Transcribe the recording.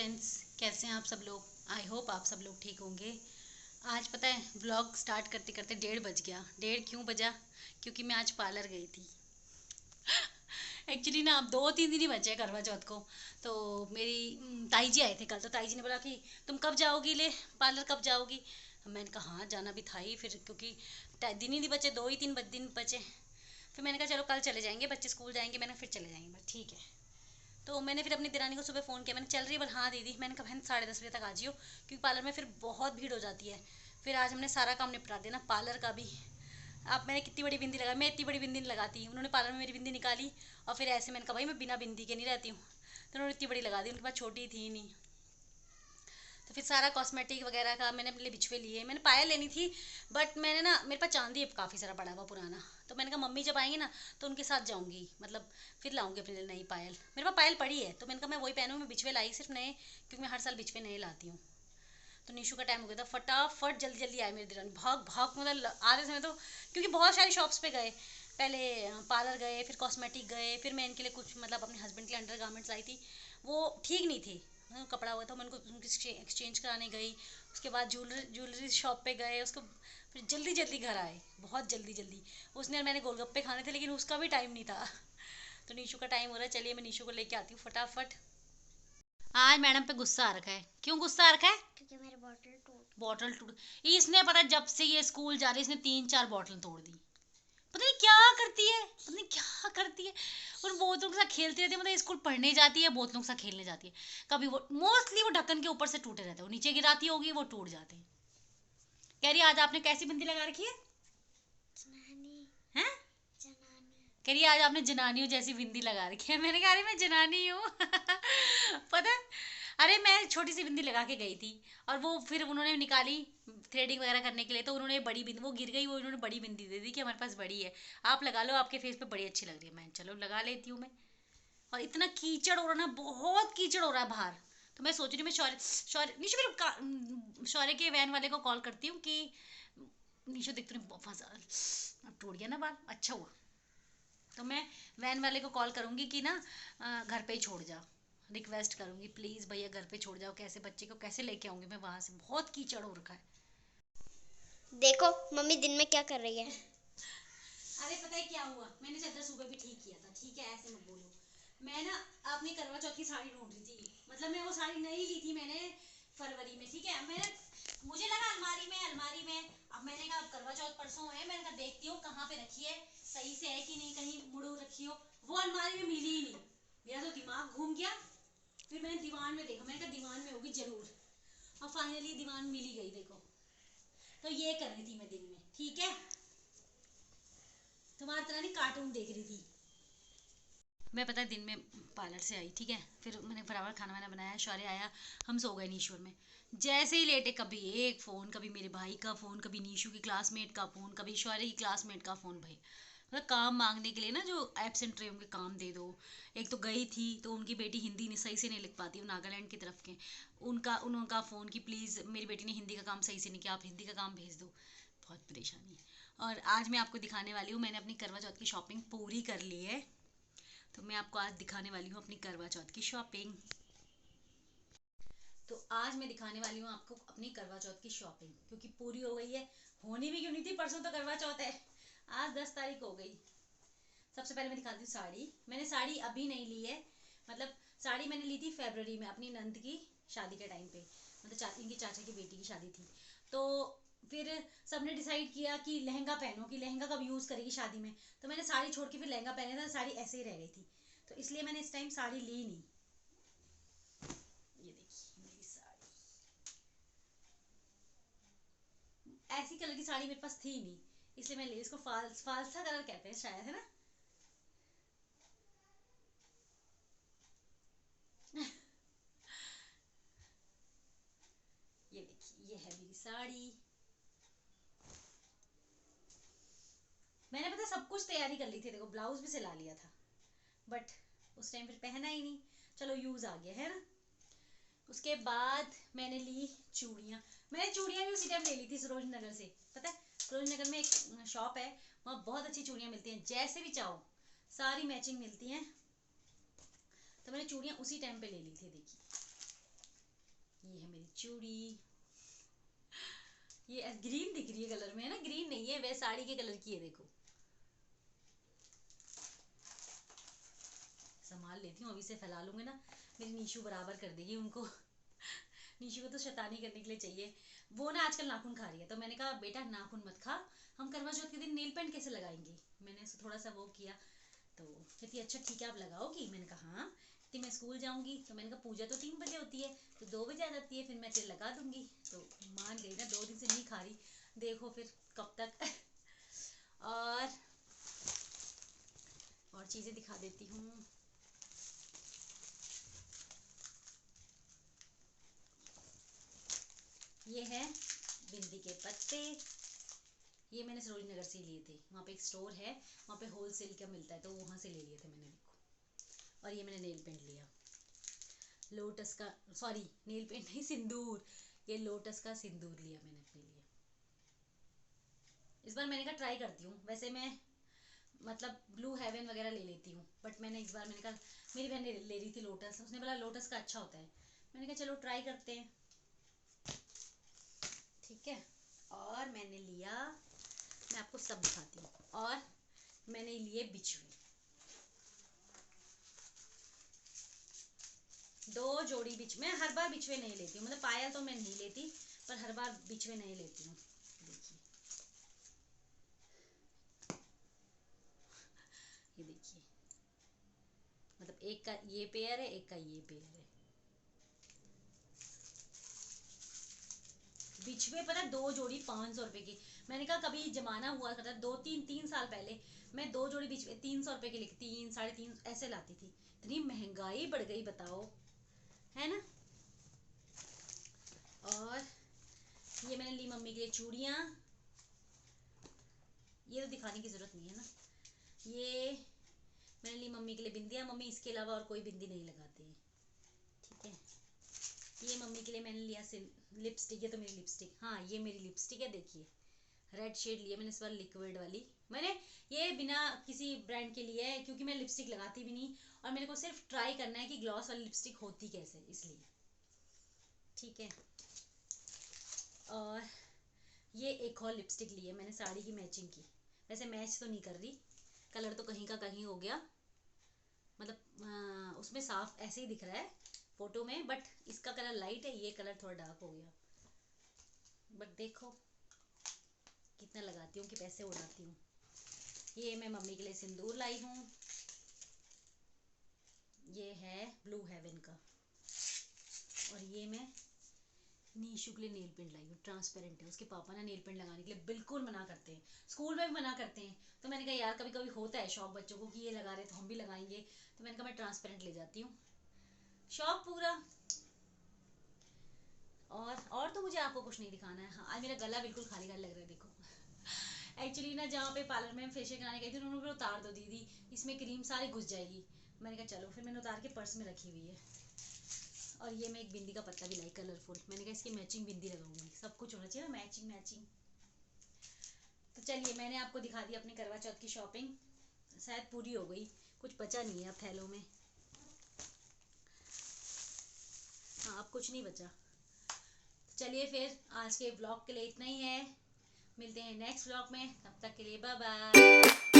Friends, कैसे हैं आप सब लोग। आई होप आप सब लोग ठीक होंगे। आज पता है व्लॉग स्टार्ट करते करते 1:30 बज गया। 1:30 क्यों बजा? क्योंकि मैं आज पार्लर गई थी। एक्चुअली ना अब 2-3 दिन ही बचे हैं करवा चौथ को। तो मेरी ताई जी आए थे कल, तो ताई जी ने बोला कि तुम कब जाओगी ले पार्लर, कब जाओगी। मैंने कहा हाँ जाना भी था ही, फिर क्योंकि दिन ही नहीं बचे, 2 ही 3 दिन बचे। फिर मैंने कहा चलो कल चले जाएंगे, बच्चे स्कूल जाएंगे, मैंने फिर चले जाएंगे। बस ठीक है। तो मैंने फिर अपनी दिरानी को सुबह फ़ोन किया, मैंने चल रही है बोल हाँ दीदी। मैंने कहा बहन 10:30 बजे तक आ जियो, क्योंकि पार्लर में फिर बहुत भीड़ हो जाती है। फिर आज हमने सारा काम निपटा देना पार्लर का भी। अब मैंने कितनी बड़ी बिंदी लगाई, मैं इतनी बड़ी बिंदी नहीं लगाती, उन्होंने पार्लर में मेरी बिंदी निकाली। और फिर ऐसे मैंने कहा भाई मैं बिना बिंदी के नहीं रहती हूँ, तो उन्होंने इतनी बड़ी लगा दी, उनके पास छोटी थी नहीं। तो फिर सारा कॉस्मेटिक वगैरह का मैंने अपने लिए बिछवे लिए। मैंने पायल लेनी थी, बट मैंने ना, मेरे पास चांदी काफ़ी सारा पड़ा हुआ पुराना। तो मैंने कहा मम्मी जब आएंगी ना तो उनके साथ जाऊंगी, मतलब फिर लाऊंगी अपने लिए नई पायल। मेरे पास पायल पड़ी है, तो मैंने कहा मैं वही पहनूँ। मैं बिछवे लाई सिर्फ नए, क्योंकि मैं हर साल बिछवे नए लाती हूँ। तो निशु का टाइम हो गया था, फटाफट जल्दी जल्दी आए मेरे दिरानी, भाग भाग, मतलब आधे समय तो, क्योंकि बहुत सारी शॉप्स पे गए। पहले पार्लर गए, फिर कॉस्मेटिक गए, फिर मैं इनके लिए कुछ मतलब अपने हस्बैंड के लिए अंडर गारमेंट्स आई थी, वो ठीक नहीं थे। कपड़ा हुआ था, मैं उनको उनकी एक्सचेंज कराने गई। उसके बाद ज्वेलरी शॉप पे गए, उसको फिर जल्दी जल्दी घर आए, बहुत जल्दी जल्दी। उसने और मैंने गोलगप्पे खाने थे, लेकिन उसका भी टाइम नहीं था। तो निशु का टाइम हो रहा है, चलिए मैं निशु को लेके आती हूँ फटाफट। आज मैडम पे गुस्सा आ रखा है। क्यों गुस्सा आ रखा है? क्योंकि मेरी बॉटल टूट इसने, पता है, जब से ये स्कूल जा रही है इसने 3-4 बॉटल तोड़ दी। पता नहीं क्या करती है, पता नहीं क्या करती है। और बोतलों के साथ खेलती रहती है, मतलब स्कूल पढ़ने जाती है, बोतलों के साथ खेलने जाती है। कभी वो मोस्टली वो ढक्कन के ऊपर से टूटे रहते हैं, वो नीचे गिराती होगी, वो टूट जाते हैं। कह रही आज आपने कैसी बिंदी लगा रखी है? हैं? कह रही आज आपने जनानियों जैसी बिंदी लगा रखी है। मैंने कहा अरे मैं जनानी हूँ। पता है, अरे मैं छोटी सी बिंदी लगा के गई थी, और वो फिर उन्होंने निकाली थ्रेडिंग वगैरह करने के लिए, तो उन्होंने बड़ी बिंदी, वो गिर गई, वो उन्होंने बड़ी बिंदी दे दी कि हमारे पास बड़ी है, आप लगा लो, आपके फेस पे बड़ी अच्छी लग रही है। मैं चलो लगा लेती हूँ मैं। और इतना कीचड़ हो रहा ना, बहुत कीचड़ हो रहा है बाहर। तो मैं सोच रही हूँ मैं शौर्य शौर्य निशु फिर शौर्य के वैन वाले को कॉल करती हूँ कि निशु देख तूने फंसा, अब टूट गया ना बाल, अच्छा हुआ। तो मैं वैन वाले को कॉल करूँगी कि ना घर पे ही छोड़ जा, रिक्वेस्ट करूँगी प्लीज़ भैया घर पे छोड़ जाओ, कैसे बच्चे को कैसे लेके आऊँगी मैं वहाँ से, बहुत कीचड़ हो रखा है। देखो मम्मी दिन में क्या कर रही है। अरे पता है क्या हुआ, मैंने चादर सुबह भी ठीक किया था, ठीक है ऐसे मत बोलो। मैं ना अपनी करवा चौथ की साड़ी ढूंढ रही थी, मतलब मैं वो साड़ी नहीं ली थी मैंने फरवरी में, ठीक है। मैंने, मुझे लगा अलमारी में अब मैंने कहा अब करवा चौथ परसों है, मैंने कहा देखती हूँ कहाँ पे रखी है, सही से है कि नहीं, कहीं मुड़ रखी हो। वो अलमारी में मिली ही नहीं, मेरा तो दिमाग घूम गया। फिर मैंने दीवान में देखा, मैंने कहा दीवान में होगी जरूर, और फाइनली दीवान मिल ही गई, देखो। तो ये कर रही थी मैं दिन में, ठीक है, तुम्हारी तरह नहीं कार्टून देख रही थी मैं। पता है दिन में पार्लर से आई, ठीक है, फिर मैंने फटाफट खाना वाना बनाया, शौर्य आया, हम सो गए नीश्वर में। जैसे ही लेटे, कभी एक फ़ोन, कभी मेरे भाई का फ़ोन, कभी नीशू की क्लासमेट का फ़ोन, कभी शौर्य की क्लासमेट का फ़ोन। भाई मतलब काम मांगने के लिए ना, जो एब्सेंट रहे होंगे काम दे दो। एक तो गई थी, तो उनकी बेटी हिंदी नहीं सही से नहीं लिख पाती, वो नागालैंड की तरफ के, उनका फ़ोन कि प्लीज़ मेरी बेटी ने हिंदी का काम सही से नहीं किया, आप हिंदी का काम भेज दो। बहुत परेशानी। और आज मैं आपको दिखाने वाली हूँ, मैंने अपनी करवा चौथ की शॉपिंग पूरी कर ली है। तो मैं आपको आज दिखाने वाली हूँ अपनी करवा चौथ की शॉपिंग। तो आज मैं दिखाने वाली हूँ आपको अपनी करवा चौथ की शॉपिंग, क्योंकि पूरी हो गई है, होनी भी क्यों नहीं थी, परसों तो करवा चौथ है, आज 10 तारीख हो गई। सबसे पहले मैं दिखाती हूँ साड़ी। मैंने साड़ी अभी नहीं ली है, मतलब साड़ी मैंने ली थी फरवरी में अपनी नंद की शादी के टाइम पे, मतलब इनकी चाचा की बेटी की शादी थी। तो फिर सबने डिसाइड किया कि लहंगा पहनो, कि लहंगा कब यूज़ करेगी शादी में। तो मैंने साड़ी छोड़ के फिर लहंगा पहना था, साड़ी ऐसे ही रह गई थी, तो इसलिए मैंने इस टाइम साड़ी ली नहीं। ये देखिए मेरी साड़ी, ऐसी कलर की साड़ी मेरे पास थी नहीं, इसलिए मैं ली। इसको फालसा कलर कहते हैं शायद, है ना। ये देखिए ये है मेरी साड़ी। मैंने पता सब कुछ तैयारी कर ली थी, देखो ब्लाउज भी सिला लिया था, बट उस टाइम फिर पहना ही नहीं, चलो यूज आ गया है ना। उसके बाद मैंने ली चूड़ियाँ। मैंने चूड़ियाँ भी उसी टाइम ले ली थी सरोज नगर से, पता है सरोज नगर में एक शॉप है, वहाँ बहुत अच्छी चूड़ियाँ मिलती हैं, जैसे भी चाहो सारी मैचिंग मिलती हैं। तो मैंने चूड़ियाँ उसी टाइम पे ले ली थी, देखिए ये है मेरी चूड़ी, ये ग्रीन दिख रही है कलर में, है ना, ग्रीन नहीं है, वह साड़ी के कलर की है, देखो संभाल लेती हूँ, अभी से फैला लूंगी ना, मेरी नीशू बराबर कर देगी उनको। नीशू को तो शैतानी करने के लिए चाहिए, वो ना आजकल नाखून खा रही है, तो मैंने कहा बेटा नाखून मत खा, हम करवा चौथ के दिन नेल पेंट कैसे लगाएंगे, मैंने उसे थोड़ा सा वो किया, तो कहती अच्छा ठीक है आप लगाओगी, मैंने कहा हाँ, कहती मैं स्कूल जाऊंगी, तो मैंने कहा पूजा तो 3 बजे होती है, तो 2 बजे आ जाती है, फिर मैं तेल लगा दूंगी, तो मान गई ना, 2 दिन से नहीं खा रही, देखो फिर कब तक। और चीज़ें दिखा देती हूँ, ये है बिंदी के पत्ते, ये मैंने सरोजनी नगर से लिए थे, वहाँ पे एक स्टोर है, वहाँ पे होलसेल का मिलता है, तो वहाँ से ले लिए थे मैंने, देखो। और ये मैंने नेल पेंट लिया, लोटस का, सॉरी नेल पेंट नहीं, सिंदूर, ये लोटस का सिंदूर लिया मैंने अपने लिए। इस बार मैंने कहा ट्राई करती हूँ, वैसे मैं मतलब ब्लू हेवन वगैरह ले लेती हूँ, बट मैंने इस बार मैंने कहा, मेरी बहन ले रही थी लोटस, उसने बोला लोटस का अच्छा होता है, मैंने कहा चलो ट्राई करते हैं, ठीक है। और मैंने लिया, मैं आपको सब दिखाती हूँ, और मैंने लिए बिछुए, 2 जोड़ी मैं हर बार बिछुए नहीं लेती हूँ, मतलब पायल तो मैं नहीं लेती, पर हर बार बिछुए नहीं लेती हूँ, देखिए ये देखिए, मतलब एक का ये पेयर है, एक का ये पेयर है, बिछुए पता 2 जोड़ी 500 रुपए की, मैंने कहा कभी जमाना हुआ करता, 2-3 साल पहले मैं 2 जोड़ी बिछुए 300 रुपए की लेती, 3-3.5 ऐसे लाती थी, इतनी महंगाई बढ़ गई बताओ, है ना। और ये मैंने ली मम्मी के लिए चूड़ियाँ, ये तो दिखाने की जरूरत नहीं है ना, ये मैंने ली मम्मी के लिए बिंदियाँ, मम्मी इसके अलावा और कोई बिंदी नहीं लगाती है, ठीक है। ये मम्मी के लिए मैंने लिया लिपस्टिक, ये तो मेरी लिपस्टिक, हाँ ये मेरी लिपस्टिक है, देखिए रेड शेड लिया मैंने इस बार, लिक्विड वाली, मैंने ये बिना किसी ब्रांड के लिए है, क्योंकि मैं लिपस्टिक लगाती भी नहीं, और मेरे को सिर्फ ट्राई करना है कि ग्लॉस वाली लिपस्टिक होती कैसे, इसलिए, ठीक है। और ये एक और लिपस्टिक ली है मैंने साड़ी की मैचिंग की, वैसे मैच तो नहीं कर रही, कलर तो कहीं का कहीं हो गया, मतलब उसमें साफ ऐसे ही दिख रहा है फोटो में, बट इसका कलर लाइट है, ये कलर थोड़ा डार्क हो गया, बट देखो कितना लगाती हूँ कि पैसे उड़ाती हूँ। ये मैं मम्मी के लिए सिंदूर लाई हूँ, ये है ब्लू हेवन का, और ये मैं नीशू के लिए नेल पेंट लाई हूँ, ट्रांसपेरेंट है, उसके पापा ना नेल पेंट लगाने के लिए बिल्कुल मना करते हैं, स्कूल में भी मना करते हैं, तो मैंने कहा यार कभी कभी होता है शौक बच्चों को कि ये लगा रहे तो हम भी लगाएंगे, तो मैंने कहा मैं ट्रांसपेरेंट ले जाती हूँ, शौक पूरा। और तो मुझे आपको कुछ नहीं दिखाना है, हाँ आज मेरा गला बिल्कुल खाली खाली लग रहा है, देखो। एक्चुअली ना जहाँ पे पार्लर में फेशियल कराने गई थी उन्होंने बोला उतार दो दीदी, इसमें क्रीम सारी घुस जाएगी, मैंने कहा चलो, फिर मैंने उतार के पर्स में रखी हुई है। और ये मैं एक बिंदी का पत्ता भी लाई कलरफुल, मैंने कहा इसकी मैचिंग बिंदी लगाऊंगी, सब कुछ होना चाहिए ना मैचिंग मैचिंग। तो चलिए मैंने आपको दिखा दी अपनी करवा चौथ की शॉपिंग, शायद पूरी हो गई, कुछ बचा नहीं है अब थैलों में, हाँ अब कुछ नहीं बचा। तो चलिए फिर आज के ब्लॉग के लिए इतना ही है, मिलते हैं नेक्स्ट ब्लॉग में, तब तक के लिए बाय बाय।